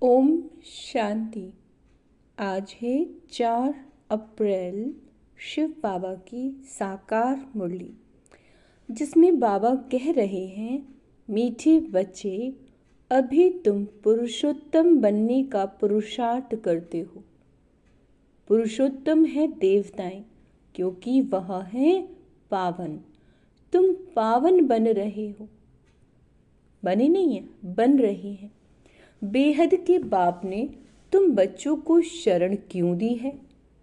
ओम शांति। आज है 4 अप्रैल, शिव बाबा की साकार मुरली, जिसमें बाबा कह रहे हैं, मीठे बच्चे, अभी तुम पुरुषोत्तम बनने का पुरुषार्थ करते हो। पुरुषोत्तम है देवताएं, क्योंकि वह है पावन। तुम पावन बन रहे हो, बने नहीं है, बन रहे हैं। बेहद के बाप ने तुम बच्चों को शरण क्यों दी है?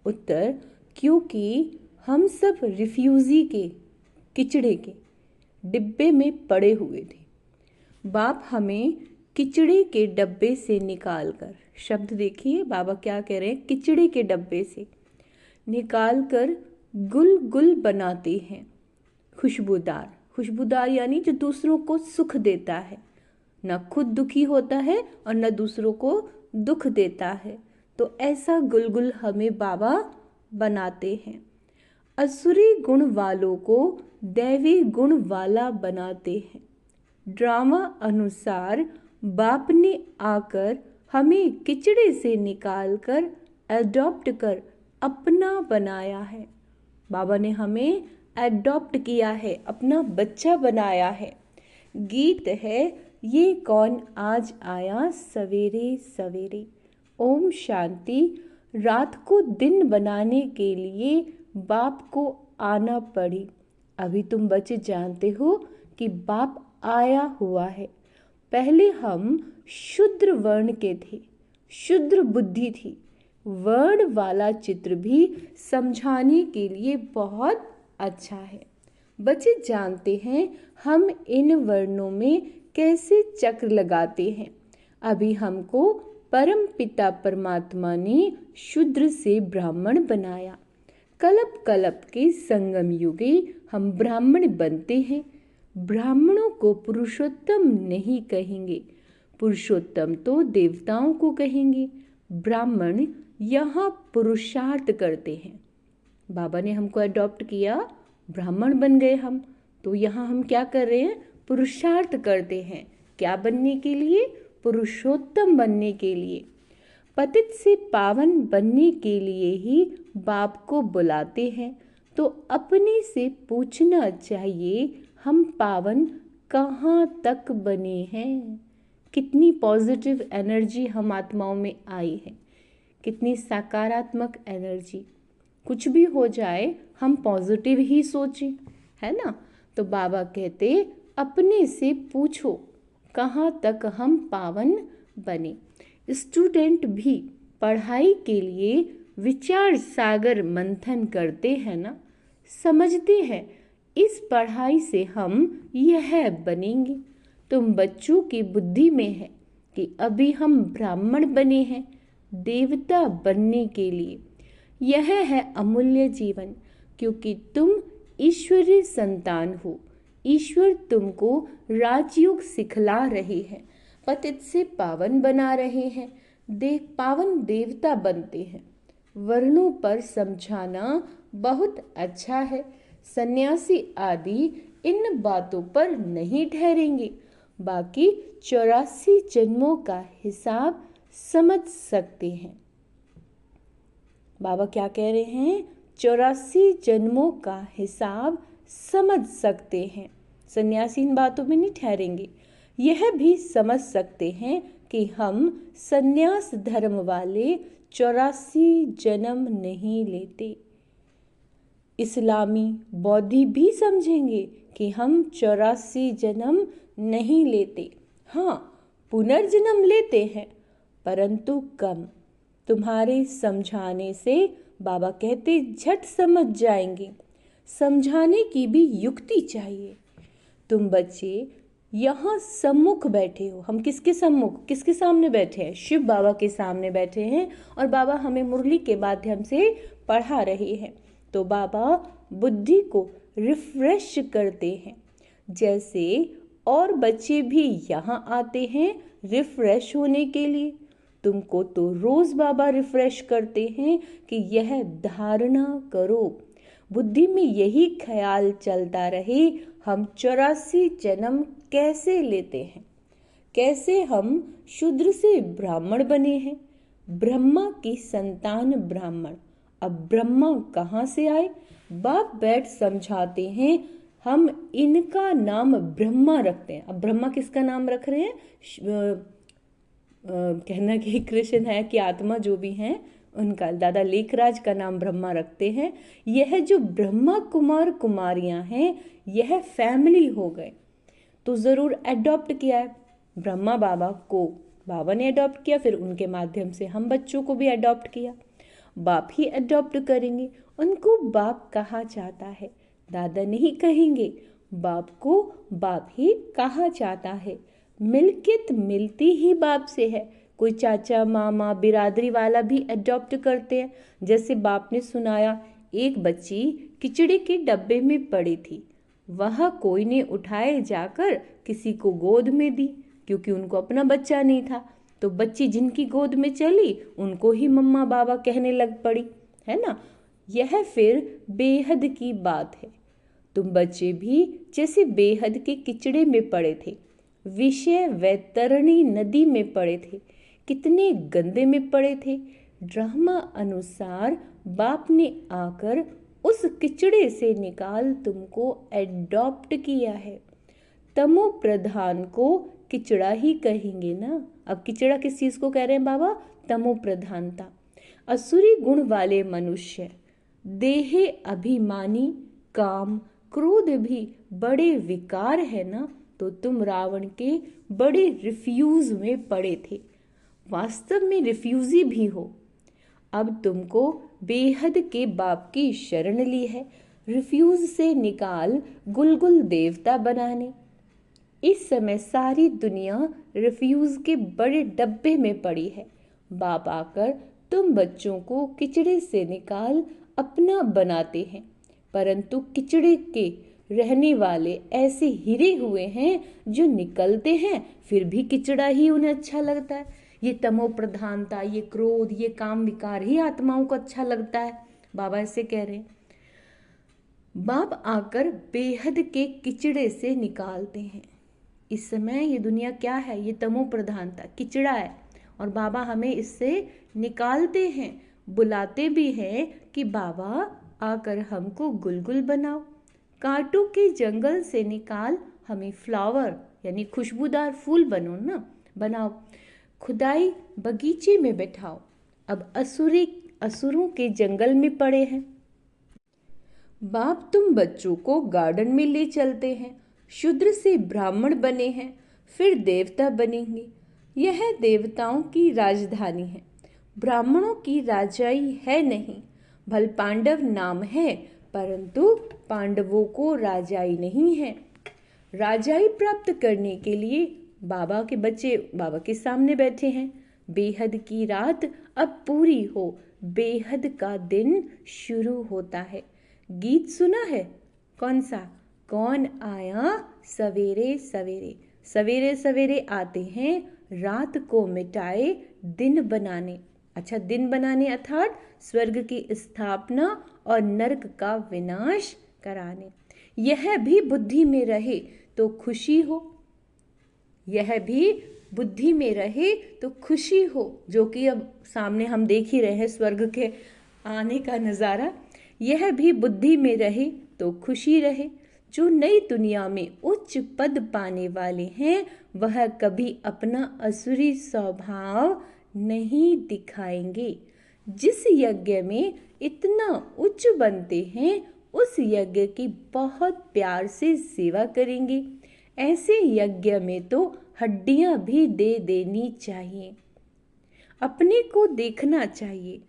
उत्तर, क्योंकि हम सब रिफ्यूजी के किचड़े के डिब्बे में पड़े हुए थे। बाप हमें किचड़े के डब्बे से निकालकर, शब्द देखिए बाबा क्या कह रहे हैं, किचड़े के डब्बे से निकालकर गुल गुल बनाते हैं। खुशबूदार, खुशबूदार यानी जो दूसरों को सुख देता है, न खुद दुखी होता है और न दूसरों को दुख देता है। तो ऐसा गुलगुल हमें बाबा बनाते हैं। असुरी गुण वालों को दैवी गुण वाला बनाते हैं। ड्रामा अनुसार बाप ने आकर हमें किचड़े से निकालकर एडॉप्ट कर अपना बनाया है। बाबा ने हमें एडॉप्ट किया है, अपना बच्चा बनाया है। गीत है, ये कौन आज आया सवेरे सवेरे। ओम शांति। रात को दिन बनाने के लिए बाप को आना पड़ी। अभी तुम बच्चे जानते हो कि बाप आया हुआ है। पहले हम शूद्र वर्ण के थे, शूद्र बुद्धि थी। वर्ण वाला चित्र भी समझाने के लिए बहुत अच्छा है। बच्चे जानते हैं हम इन वर्णों में कैसे चक्र लगाते हैं। अभी हमको परम पिता परमात्मा ने शूद्र से ब्राह्मण बनाया। कल्प कल्प के संगम युगे हम ब्राह्मण बनते हैं। ब्राह्मणों को पुरुषोत्तम नहीं कहेंगे, पुरुषोत्तम तो देवताओं को कहेंगे। ब्राह्मण यहाँ पुरुषार्थ करते हैं। बाबा ने हमको अडॉप्ट किया, ब्राह्मण बन गए हम। तो यहाँ हम क्या कर रहे हैं? पुरुषार्थ करते हैं। क्या बनने के लिए? पुरुषोत्तम बनने के लिए। पतित से पावन बनने के लिए ही बाप को बुलाते हैं। तो अपने से पूछना चाहिए, हम पावन कहाँ तक बने हैं? कितनी पॉजिटिव एनर्जी हम आत्माओं में आई है, कितनी सकारात्मक एनर्जी। कुछ भी हो जाए हम पॉजिटिव ही सोचें, है ना। तो बाबा कहते, अपने से पूछो कहाँ तक हम पावन बने। स्टूडेंट भी पढ़ाई के लिए विचार सागर मंथन करते हैं ना, समझते हैं इस पढ़ाई से हम यह बनेंगे। तुम बच्चों की बुद्धि में है कि अभी हम ब्राह्मण बने हैं देवता बनने के लिए। यह है अमूल्य जीवन, क्योंकि तुम ईश्वरीय संतान हो। ईश्वर तुमको राजयोग सिखला रहे हैं, पतित से पावन बना रहे हैं, पावन देवता बनते हैं। वर्णों पर समझाना बहुत अच्छा है। सन्यासी आदि इन बातों पर नहीं ठहरेंगे, बाकी 84 जन्मों का हिसाब समझ सकते हैं। बाबा क्या कह रहे हैं? 84 जन्मों का हिसाब समझ सकते हैं। सन्यासी इन बातों में नहीं ठहरेंगे। यह भी समझ सकते हैं कि हम सन्यास धर्म वाले 84 जन्म नहीं लेते। इस्लामी बौद्धि भी समझेंगे कि हम 84 जन्म नहीं लेते। हाँ, पुनर्जन्म लेते हैं, परंतु कम। तुम्हारे समझाने से बाबा कहते झट समझ जाएंगे। समझाने की भी युक्ति चाहिए। तुम बच्चे यहाँ सम्मुख बैठे हो। हम किसके सम्मुख, किसके सामने बैठे हैं? शिव बाबा के सामने बैठे हैं और बाबा हमें मुरली के माध्यम से पढ़ा रहे हैं। तो बाबा बुद्धि को रिफ्रेश करते हैं। जैसे और बच्चे भी यहाँ आते हैं रिफ्रेश होने के लिए, तुमको तो रोज बाबा रिफ्रेश करते हैं कि यह धारणा करो। बुद्धि में यही ख्याल चलता रहे, हम 84 जन्म कैसे लेते हैं, कैसे हम शूद्र से ब्राह्मण बने हैं। ब्रह्मा की संतान ब्राह्मण। अब ब्रह्मा कहाँ से आए? बाप बैठ समझाते हैं। हम इनका नाम ब्रह्मा रखते हैं। अब ब्रह्मा किसका नाम रख रहे हैं? कहना कि कृष्ण है कि आत्मा जो भी हैं उनका, दादा लेखराज का नाम ब्रह्मा रखते हैं। यह जो ब्रह्मा कुमार कुमारियां हैं यह फैमिली हो गए, तो ज़रूर अडॉप्ट किया है ब्रह्मा बाबा को। बाबा ने अडॉप्ट किया, फिर उनके माध्यम से हम बच्चों को भी अडॉप्ट किया। बाप ही अडॉप्ट करेंगे, उनको बाप कहा जाता है, दादा नहीं कहेंगे। बाप को बाप ही कहा जाता है। मिल्कियत मिलती ही बाप से है। कोई चाचा मामा बिरादरी वाला भी अडॉप्ट करते हैं। जैसे बाप ने सुनाया, एक बच्ची खिचड़ी के डब्बे में पड़ी थी, वह कोई ने उठाए जाकर किसी को गोद में दी, क्योंकि उनको अपना बच्चा नहीं था। तो बच्ची जिनकी गोद में चली उनको ही मम्मा बाबा कहने लग पड़ी, है ना। यह फिर बेहद की बात है। तुम बच्चे भी जैसे बेहद के किचड़े में पड़े थे, विषय वैतरणी नदी में पड़े थे, कितने गंदे में पड़े थे। ड्रामा अनुसार बाप ने आकर उस किचड़े से निकाल तुमको एडॉप्ट किया है। तमो प्रधान को किचड़ा ही कहेंगे ना। अब किचड़ा किस चीज को कह रहे हैं बाबा? तमो प्रधानता। असुरी गुण वाले मनुष्य, देहे अभिमानी, काम क्रोध भी बड़े विकार है ना। तो तुम रावण के बड़े रिफ्यूज में पड़े थे, वास्तव में रिफ्यूजी भी हो। अब तुमको बेहद के बाप की शरण ली है, रिफ्यूज से निकाल गुलगुल देवता बनाने। इस समय सारी दुनिया रिफ्यूज के बड़े डब्बे में पड़ी है। बाप आकर तुम बच्चों को किचड़े से निकाल अपना बनाते हैं, परंतु किचड़े के रहने वाले ऐसे हिरे हुए हैं जो निकलते हैं फिर भी किचड़ा ही उन्हें अच्छा लगता है। ये तमो प्रधानता, ये क्रोध, ये काम विकार ही आत्माओं को अच्छा लगता है। बाबा ऐसे कह रहे हैं। बाप आकर बेहद के किचड़े से निकालते हैं। इस समय ये दुनिया क्या है? ये तमो प्रधानता, किचड़ा है, और बाबा हमें इससे निकालते हैं। बुलाते भी हैं कि बाबा आकर हमको गुलगुल बनाओ, कांटों के जंगल से निकाल हमें फ्लावर यानी खुशबूदार फूल बनाओ, खुदाई बगीचे में बैठाओ। अब असुरों के जंगल में पड़े हैं। बाप तुम बच्चों को गार्डन में ले चलते हैं। शूद्र से ब्राह्मण बने हैं, फिर देवता बनेंगे। यह देवताओं की राजधानी है, ब्राह्मणों की राजाई है नहीं। भल पांडव नाम है, परंतु पांडवों को राजाई नहीं है। राजाई प्राप्त करने के लिए बाबा के बच्चे बाबा के सामने बैठे हैं। बेहद की रात अब पूरी हो, बेहद का दिन शुरू होता है। गीत सुना है? कौन सा? कौन आया सवेरे सवेरे। सवेरे सवेरे आते हैं रात को मिटाए दिन बनाने। अच्छा, दिन बनाने अर्थात स्वर्ग की स्थापना और नरक का विनाश कराने। यह भी बुद्धि में रहे तो खुशी हो, यह भी बुद्धि में रहे तो खुशी हो, जो कि अब सामने हम देख ही रहे हैं स्वर्ग के आने का नज़ारा। यह भी बुद्धि में रहे तो खुशी रहे। जो नई दुनिया में उच्च पद पाने वाले हैं वह कभी अपना असुरी स्वभाव नहीं दिखाएंगे। जिस यज्ञ में इतना उच्च बनते हैं उस यज्ञ की बहुत प्यार से सेवा करेंगे। ऐसे यज्ञ में तो हड्डियां भी दे देनी चाहिए। अपने को देखना चाहिए।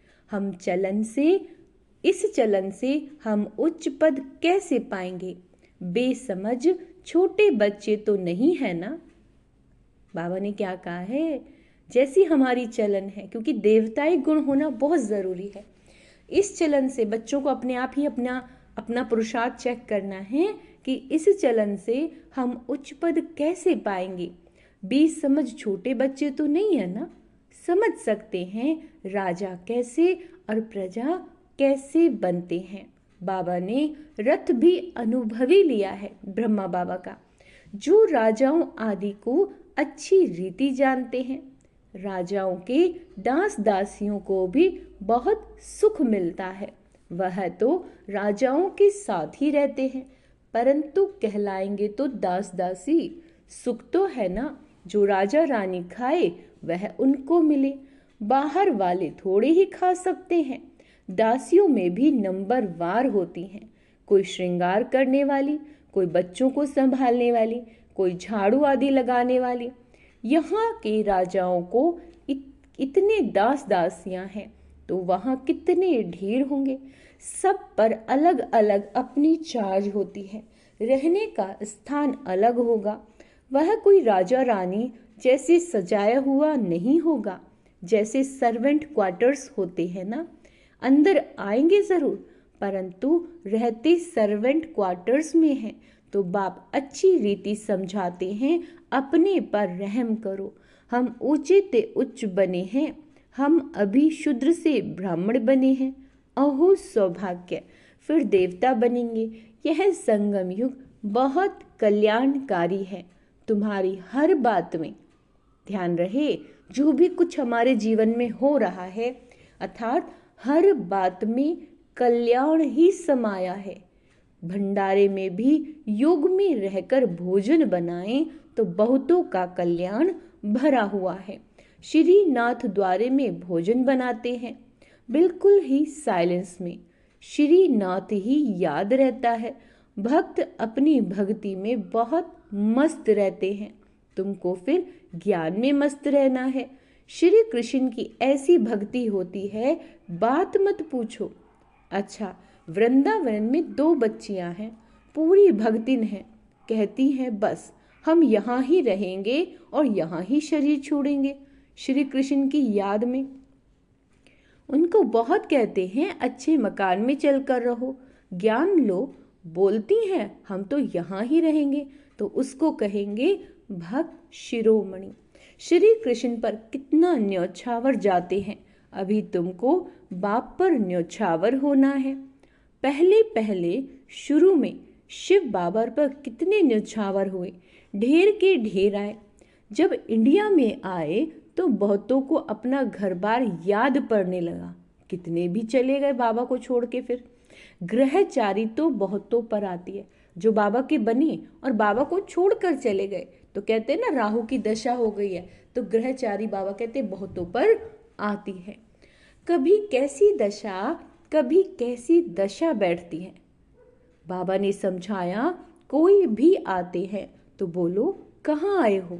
इस चलन से हम उच्च पद कैसे पाएंगे? बेसमझ छोटे बच्चे तो नहीं है ना। बाबा ने क्या कहा है? जैसी हमारी चलन है, क्योंकि देवताई गुण होना बहुत ज़रूरी है। इस चलन से बच्चों को अपने आप ही अपना पुरुषार्थ चेक करना है कि इस चलन से हम उच्च पद कैसे पाएंगे। बेसमझ छोटे बच्चे तो नहीं है ना, समझ सकते हैं राजा कैसे और प्रजा कैसे बनते हैं। बाबा ने रथ भी अनुभवी लिया है ब्रह्मा बाबा का। जो राजाओं आदि को अच्छी रीति जानते हैं। राजाओं के दास दासियों को भी बहुत सुख मिलता है, वह तो राजाओं के साथ ही रहते हैं, परंतु कहलाएंगे तो दास दासी। सुख तो है ना, जो राजा रानी खाए वह उनको मिले, बाहर वाले थोड़े ही खा सकते हैं। दासियों में भी नंबर वार होती हैं, कोई श्रृंगार करने वाली, कोई बच्चों को संभालने वाली, कोई झाड़ू आदि लगाने वाली। यहाँ के राजाओं को इतने दास दासियां हैं तो वहाँ कितने ढेर होंगे। सब पर अलग अलग अपनी चार्ज होती है, रहने का स्थान अलग होगा। वह कोई राजा रानी जैसे सजाया हुआ नहीं होगा, जैसे सर्वेंट क्वार्टर्स होते हैं ना। अंदर आएंगे जरूर, परंतु रहते सर्वेंट क्वार्टर्स में हैं तो बाप अच्छी रीति समझाते हैं, अपने पर रहम करो। हम ऊंचे ते उच्च बने हैं, हम अभी शूद्र से ब्राह्मण बने हैं। अहो सौभाग्य, फिर देवता बनेंगे। यह संगम युग बहुत कल्याणकारी है। तुम्हारी हर बात में ध्यान रहे, जो भी कुछ हमारे जीवन में हो रहा है, अर्थात हर बात में कल्याण ही समाया है। भंडारे में भी योग में रहकर भोजन बनाएं तो बहुतों का कल्याण भरा हुआ है। श्री नाथ द्वारे में भोजन बनाते हैं, बिल्कुल ही साइलेंस में। श्री नाथ ही याद रहता है। भक्त अपनी भक्ति में बहुत मस्त रहते हैं, तुमको फिर ज्ञान में मस्त रहना है। श्री कृष्ण की ऐसी भक्ति होती है, बात मत पूछो। अच्छा, वृंदावन में 2 बच्चियां हैं, पूरी भक्तिन हैं, कहती हैं बस हम यहाँ ही रहेंगे और यहाँ ही शरीर छोड़ेंगे श्री कृष्ण की याद में। उनको बहुत कहते हैं अच्छे मकान में चलकर रहो, ज्ञान लो, बोलती हैं हम तो यहाँ ही रहेंगे, तो उसको कहेंगे भक्त शिरोमणि। श्री कृष्ण पर कितना न्यौछावर जाते हैं। अभी तुमको बाप पर न्यौछावर होना है। पहले पहले शुरू में शिव बाबा पर कितने न्यौछावर हुए, ढेर के ढेर आए। जब इंडिया में आए तो बहुतों को अपना घर बार याद पड़ने लगा, कितने भी चले गए बाबा को छोड़ के। फिर ग्रहचारी तो बहुतों पर आती है, जो बाबा के बने और बाबा को छोड़कर चले गए तो कहते हैं ना राहु की दशा हो गई है, तो ग्रहचारी बाबा कहते बहुतों पर आती है। कभी कैसी दशा, कभी कैसी दशा बैठती है। बाबा ने समझाया, कोई भी आते हैं तो बोलो कहाँ आए हो।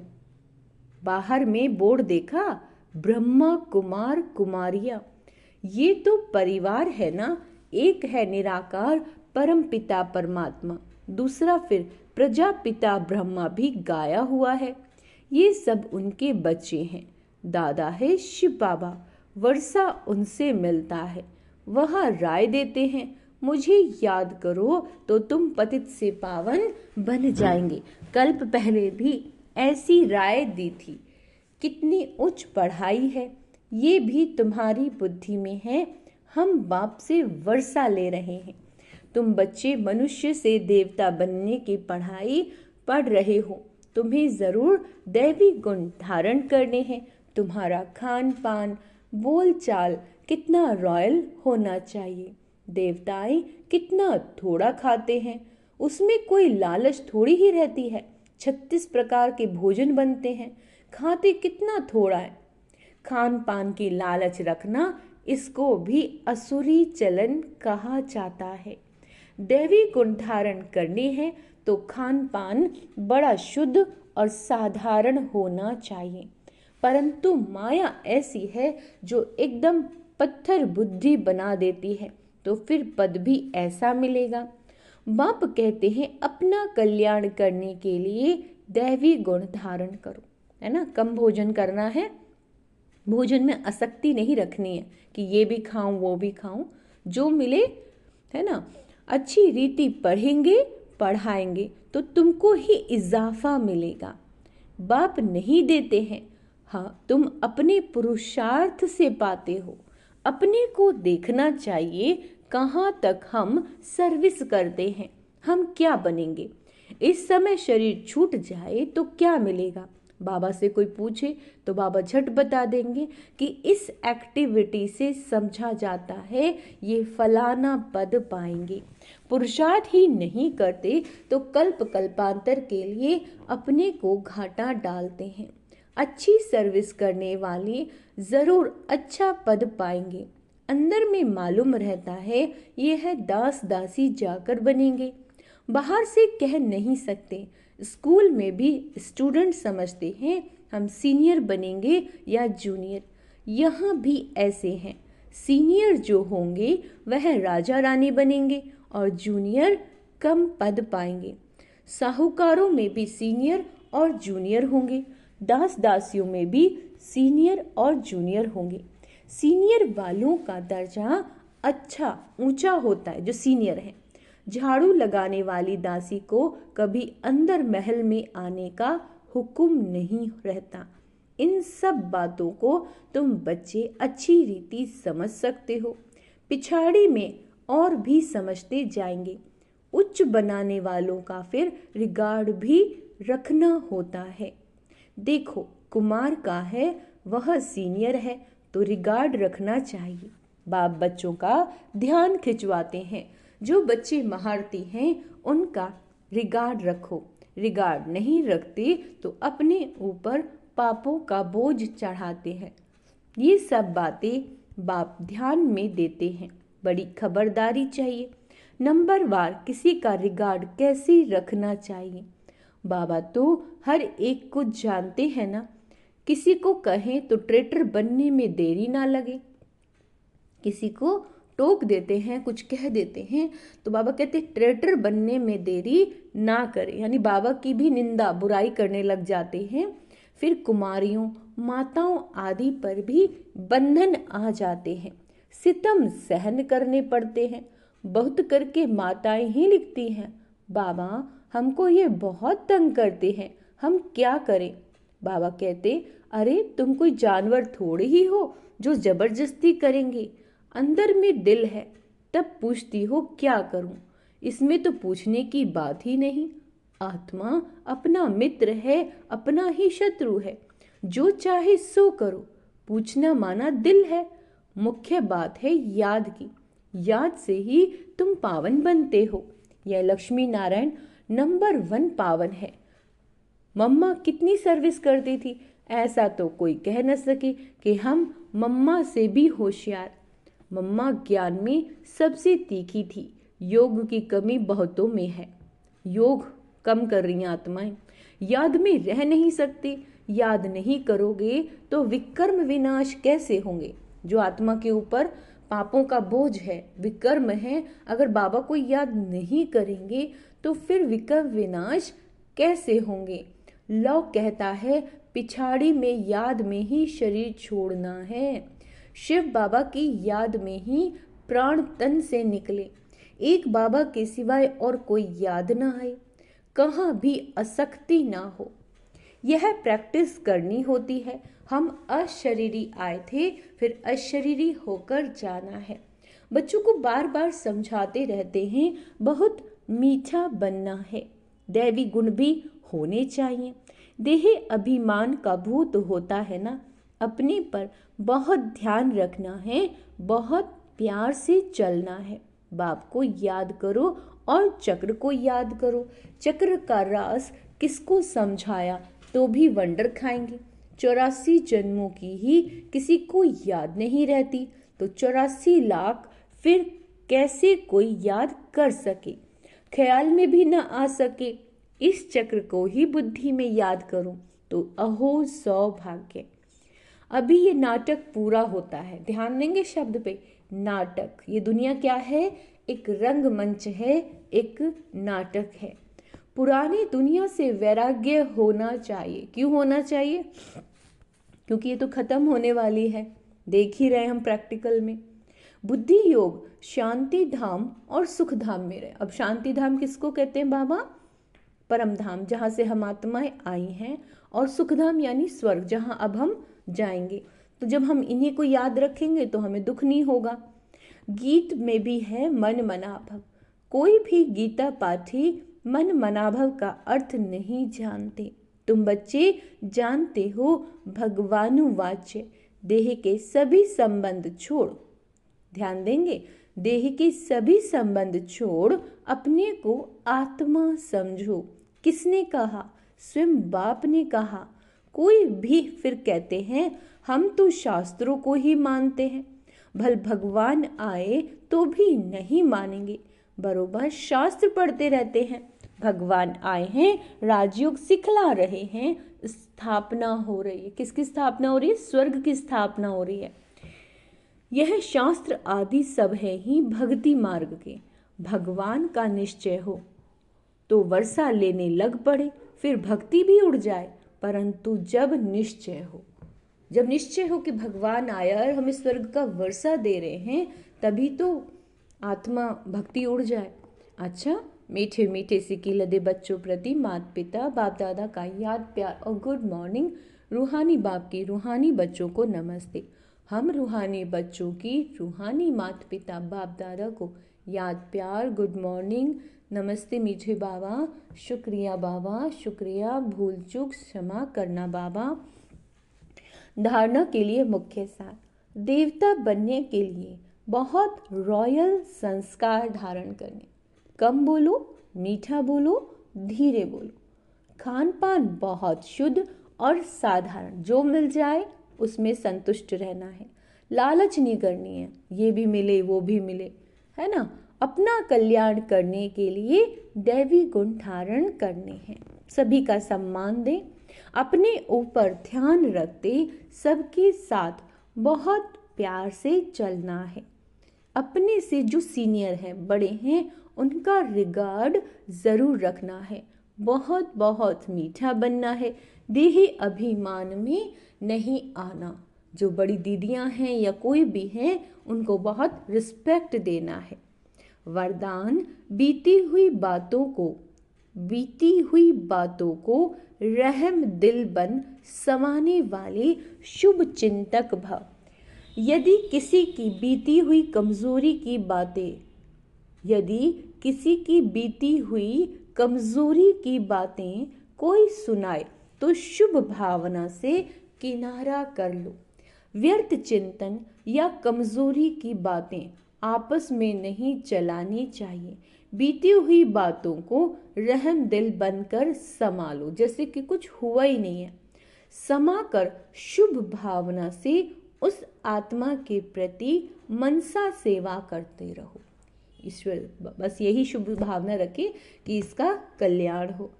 बाहर में बोर्ड देखा, ब्रह्मा कुमार कुमारिया, ये तो परिवार है ना। एक है निराकार परम पिता परमात्मा, दूसरा फिर प्रजापिता ब्रह्मा भी गाया हुआ है। ये सब उनके बच्चे हैं। दादा है शिव बाबा, वर्षा उनसे मिलता है, वह राय देते हैं मुझे याद करो तो तुम पतित से पावन बन जाएंगे। कल्प पहले भी ऐसी राय दी थी। कितनी उच्च पढ़ाई है, ये भी तुम्हारी बुद्धि में है। हम बाप से वर्षा ले रहे हैं। तुम बच्चे मनुष्य से देवता बनने की पढ़ाई पढ़ रहे हो, तुम्हें जरूर दैवी गुण धारण करने हैं। तुम्हारा खान पान बोल चाल कितना रॉयल होना चाहिए। देवताएं कितना थोड़ा खाते हैं, उसमें कोई लालच थोड़ी ही रहती है। 36 प्रकार के भोजन बनते हैं, खाते कितना थोड़ा है। खान पान की लालच रखना, इसको भी असुरी चलन कहा जाता है। दैवी गुण धारण करने हैं तो खान पान बड़ा शुद्ध और साधारण होना चाहिए। परंतु माया ऐसी है जो एकदम पत्थर बुद्धि बना देती है, तो फिर पद भी ऐसा मिलेगा। बाप कहते हैं अपना कल्याण करने के लिए दैवी गुण धारण करो, है ना। कम भोजन करना है, भोजन में आसक्ति नहीं रखनी है कि ये भी खाऊं वो भी खाऊं, जो मिले, है ना। अच्छी रीति पढ़ेंगे पढ़ाएंगे तो तुमको ही इजाफा मिलेगा। बाप नहीं देते हैं, हाँ तुम अपने पुरुषार्थ से पाते हो। अपने को देखना चाहिए कहाँ तक हम सर्विस करते हैं, हम क्या बनेंगे। इस समय शरीर छूट जाए तो क्या मिलेगा, बाबा से कोई पूछे तो बाबा झट बता देंगे कि इस एक्टिविटी से समझा जाता है ये फलाना पद पाएंगे। पुरुषार्थ ही नहीं करते तो कल्प कल्पांतर के लिए अपने को घाटा डालते हैं। अच्छी सर्विस करने वाले जरूर अच्छा पद पाएंगे। अंदर में मालूम रहता है ये है दास दासी जाकर बनेंगे, बाहर से कह नहीं सकते। स्कूल में भी स्टूडेंट समझते हैं हम सीनियर बनेंगे या जूनियर। यहाँ भी ऐसे हैं, सीनियर जो होंगे वह राजा रानी बनेंगे और जूनियर कम पद पाएंगे। साहूकारों में भी सीनियर और जूनियर होंगे, दास दासियों में भी सीनियर और जूनियर होंगे। सीनियर वालों का दर्जा अच्छा ऊंचा होता है जो सीनियर है। झाड़ू लगाने वाली दासी को कभी अंदर महल में आने का हुक्म नहीं रहता। इन सब बातों को तुम बच्चे अच्छी रीति समझ सकते हो, पिछाड़ी में और भी समझते जाएंगे। उच्च बनाने वालों का फिर रिगार्ड भी रखना होता है। देखो कुमार का है वह सीनियर है तो रिगार्ड रखना चाहिए। बाप बच्चों का ध्यान खिंचवाते हैं। जो बच्चे महारती हैं उनका रिगार्ड रखो। रिगार्ड नहीं रखते तो अपने ऊपर पापों का बोझ चढ़ाते हैं। ये सब बातें बाप ध्यान में देते हैं। बड़ी खबरदारी चाहिए। नंबरवार किसी का रिगार्ड कैसे रखना चाहिए। बाबा तो हर एक को जानते हैं ना। किसी को कहें तो ट्रेटर बनने में देरी ना लगे। किसी को टोक देते हैं, कुछ कह देते हैं तो बाबा कहते ट्रेटर बनने में देरी ना करे, यानी बाबा की भी निंदा बुराई करने लग जाते हैं। फिर कुमारियों माताओं आदि पर भी बंधन आ जाते हैं, सितम सहन करने पड़ते हैं। बहुत करके माताएं ही लिखती हैं, बाबा हमको ये बहुत तंग करते हैं, हम क्या करें। बाबा कहते अरे तुम कोई जानवर थोड़े ही हो जो जबरदस्ती करेंगे। अंदर में दिल है तब पूछती हो क्या करूं। इसमें तो पूछने की बात ही नहीं। आत्मा अपना मित्र है, अपना ही शत्रु है। जो चाहे सो करो, पूछना माना दिल है। मुख्य बात है याद की। याद से ही तुम पावन बनते हो। यह लक्ष्मी नारायण नंबर 1 पावन है। मम्मा कितनी सर्विस करती थी, ऐसा तो कोई कह न सके कि हम मम्मा से भी होशियार। मम्मा ज्ञान में सबसे तीखी थी। योग की कमी बहुतों में है। योग कम कर रही आत्माएं, याद में रह नहीं सकती। याद नहीं करोगे तो विकर्म विनाश कैसे होंगे। जो आत्मा के ऊपर पापों का बोझ है, विकर्म है, अगर बाबा को याद नहीं करेंगे तो फिर विकर्म विनाश कैसे होंगे। लौ कहता है पिछाड़ी में याद में ही शरीर छोड़ना है। शिव बाबा की याद में ही प्राण तन से निकले। एक बाबा के सिवाय और कोई याद ना आए, कहाँ भी असक्ति ना हो। यह प्रैक्टिस करनी होती है। हम अशरीरी आए थे, फिर अशरीरी होकर जाना है। बच्चों को बार बार समझाते रहते हैं बहुत मीठा बनना है। दैवी गुण भी होने चाहिए। देह अभिमान का भूत होता है ना। अपने पर बहुत ध्यान रखना है, बहुत प्यार से चलना है। बाप को याद करो और चक्र को याद करो। चक्र का राज किसको समझाया तो भी वंडर खाएंगे। 84 जन्मों की ही किसी को याद नहीं रहती तो 84 लाख फिर कैसे कोई याद कर सके, ख्याल में भी न आ सके। इस चक्र को ही बुद्धि में याद करो तो अहो सौभाग्य। अभी ये नाटक पूरा होता है। ध्यान देंगे शब्द पे, नाटक। ये दुनिया क्या है, एक रंगमंच है, एक नाटक है। पुरानी दुनिया से वैराग्य होना चाहिए। क्यों होना चाहिए? क्योंकि ये तो खत्म होने वाली है। देख ही रहे हम प्रैक्टिकल में। बुद्धि योग शांति धाम और सुख धाम में रहे। अब शांति धाम किसको कहते हैं बाबा? परम धाम, जहाँ से हम आत्माएं आई हैं, और सुख धाम यानी स्वर्ग, जहाँ अब हम जाएंगे। तो जब हम इन्हीं को याद रखेंगे तो हमें दुख नहीं होगा। गीत में भी है मन मनाभव। कोई भी गीता पाठी मन मनाभव का अर्थ नहीं जानते। तुम बच्चे जानते हो भगवानुवाच्य देह के सभी संबंध छोड़, ध्यान देंगे, देह के सभी संबंध छोड़ अपने को आत्मा समझो। किसने कहा? स्वयं बाप ने कहा। कोई भी फिर कहते हैं हम तो शास्त्रों को ही मानते हैं, भल भगवान आए तो भी नहीं मानेंगे। बरोबर शास्त्र पढ़ते रहते हैं, भगवान आए हैं, राजयोग सिखला रहे हैं, स्थापना हो रही है। किसकी स्थापना हो रही है? स्वर्ग की स्थापना हो रही है। यह शास्त्र आदि सब है ही भक्ति मार्ग के। भगवान का निश्चय हो तो वर्षा लेने लग पड़े, फिर भक्ति भी उड़ जाए। परंतु जब निश्चय हो कि भगवान आया और हमें स्वर्ग का वर्षा दे रहे हैं, तभी तो आत्मा भक्ति उड़ जाए। अच्छा, मीठे मीठे सिक्के लदे बच्चों प्रति माता पिता बाप दादा का याद प्यार और गुड मॉर्निंग। रूहानी बाप की रूहानी बच्चों को नमस्ते। हम रूहानी बच्चों की रूहानी माता पिता बाप दादा को याद प्यार गुड मॉर्निंग नमस्ते मीठे बाबा, शुक्रिया बाबा, शुक्रिया, भूल चूक क्षमा करना बाबा। धारणा के लिए मुख्य सार, देवता बनने के लिए बहुत रॉयल संस्कार धारण करने। कम बोलो, मीठा बोलो, धीरे बोलो। खान पान बहुत शुद्ध और साधारण, जो मिल जाए उसमें संतुष्ट रहना है। लालच नहीं करनी है, ये भी मिले वो भी मिले, है ना। अपना कल्याण करने के लिए दैवी गुण धारण करने हैं। सभी का सम्मान दें, अपने ऊपर ध्यान रखते सबके साथ बहुत प्यार से चलना है। अपने से जो सीनियर हैं, बड़े हैं, उनका रिगार्ड जरूर रखना है। बहुत बहुत मीठा बनना है, देही अभिमान में नहीं आना। जो बड़ी दीदियां हैं या कोई भी हैं, उनको बहुत रिस्पेक्ट देना है। वरदान, बीती हुई बातों को रहम दिल बन समाने वाले शुभ चिंतक भव। यदि किसी की बीती हुई कमजोरी की बातें कोई सुनाए तो शुभ भावना से किनारा कर लो। व्यर्थ चिंतन या कमजोरी की बातें आपस में नहीं चलानी चाहिए। बीती हुई बातों को रहम दिल बनकर संभालो, जैसे कि कुछ हुआ ही नहीं है। समाकर शुभ भावना से उस आत्मा के प्रति मनसा सेवा करते रहो। ईश्वर बस यही शुभ भावना रखे कि इसका कल्याण हो।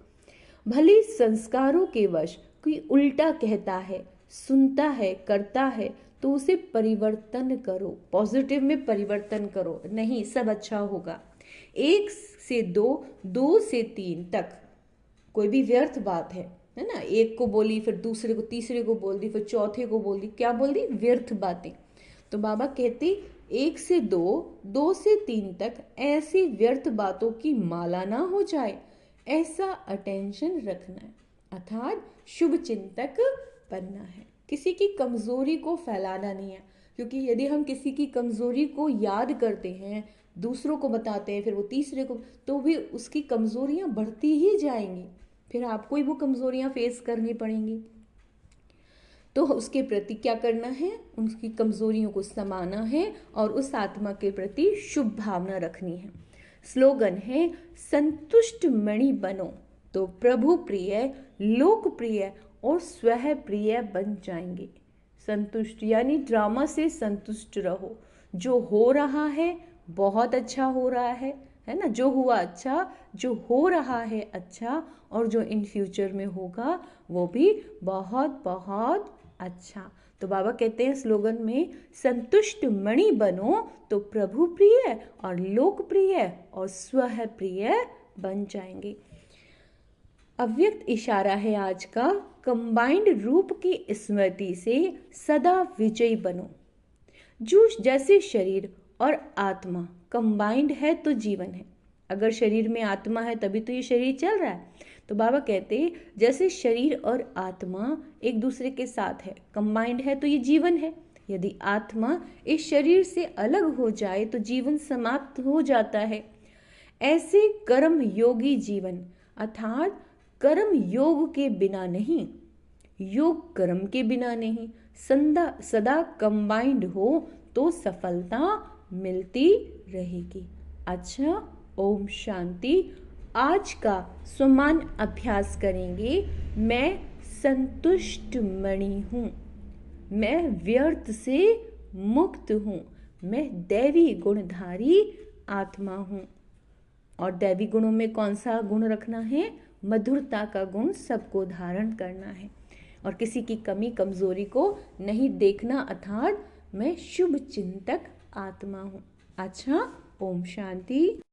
भले संस्कारों के वश कोई उल्टा कहता है, सुनता है, करता है, तो उसे परिवर्तन करो, पॉजिटिव में परिवर्तन करो। नहीं, सब अच्छा होगा। 1 से 2, 2 से 3 तक कोई भी व्यर्थ बात है ना। एक को बोली, फिर दूसरे को, तीसरे को बोल दी, फिर चौथे को बोल दी, क्या बोल दी? व्यर्थ बातें। तो बाबा कहते 1 से 2, 2 से 3 तक ऐसी व्यर्थ बातों की माला ना हो जाए, ऐसा अटेंशन रखना है, अर्थात शुभ चिंतक बनना है। किसी की कमजोरी को फैलाना नहीं है, क्योंकि यदि हम किसी की कमजोरी को याद करते हैं, दूसरों को बताते हैं, फिर वो तीसरे को, तो भी उसकी कमजोरियां बढ़ती ही जाएंगी, फिर आपको ही वो कमजोरियां फेस करनी पड़ेंगी। तो उसके प्रति क्या करना है? उसकी कमजोरियों को समाना है और उस आत्मा के प्रति शुभ भावना रखनी है। स्लोगन है, संतुष्ट मणि बनो तो प्रभु प्रिय, लोकप्रिय और स्वह प्रिय बन जाएंगे। संतुष्ट यानी ड्रामा से संतुष्ट रहो। जो हो रहा है बहुत अच्छा हो रहा है ना। जो हुआ अच्छा, जो हो रहा है अच्छा, और जो इन फ्यूचर में होगा वो भी बहुत बहुत अच्छा। तो बाबा कहते हैं स्लोगन में, संतुष्ट मणि बनो तो प्रभु प्रिय और लोकप्रिय और स्वह प्रिय बन जाएंगे। अव्यक्त इशारा है आज का, कंबाइंड रूप की स्मृति से सदा विजयी बनो। जो जैसे शरीर और आत्मा कंबाइंड है तो जीवन है। अगर शरीर में आत्मा है तभी तो ये शरीर चल रहा है। तो बाबा कहते हैं जैसे शरीर और आत्मा एक दूसरे के साथ है, कंबाइंड है, तो ये जीवन है। यदि आत्मा इस शरीर से अलग हो जाए तो जीवन समाप्त हो जाता है। ऐसे कर्म योगी जीवन, अर्थात कर्म योग के बिना नहीं, योग कर्म के बिना नहीं, सदा कंबाइंड हो तो सफलता मिलती रहेगी। अच्छा, ओम शांति। आज का समान अभ्यास करेंगे। मैं संतुष्ट मणि हूँ, मैं व्यर्थ से मुक्त हूँ, मैं दैवी गुणधारी आत्मा हूँ। और दैवी गुणों में कौन सा गुण रखना है? मधुरता का गुण सबको धारण करना है और किसी की कमी कमजोरी को नहीं देखना, अर्थात मैं शुभ चिंतक आत्मा हूँ। अच्छा, ओम शांति।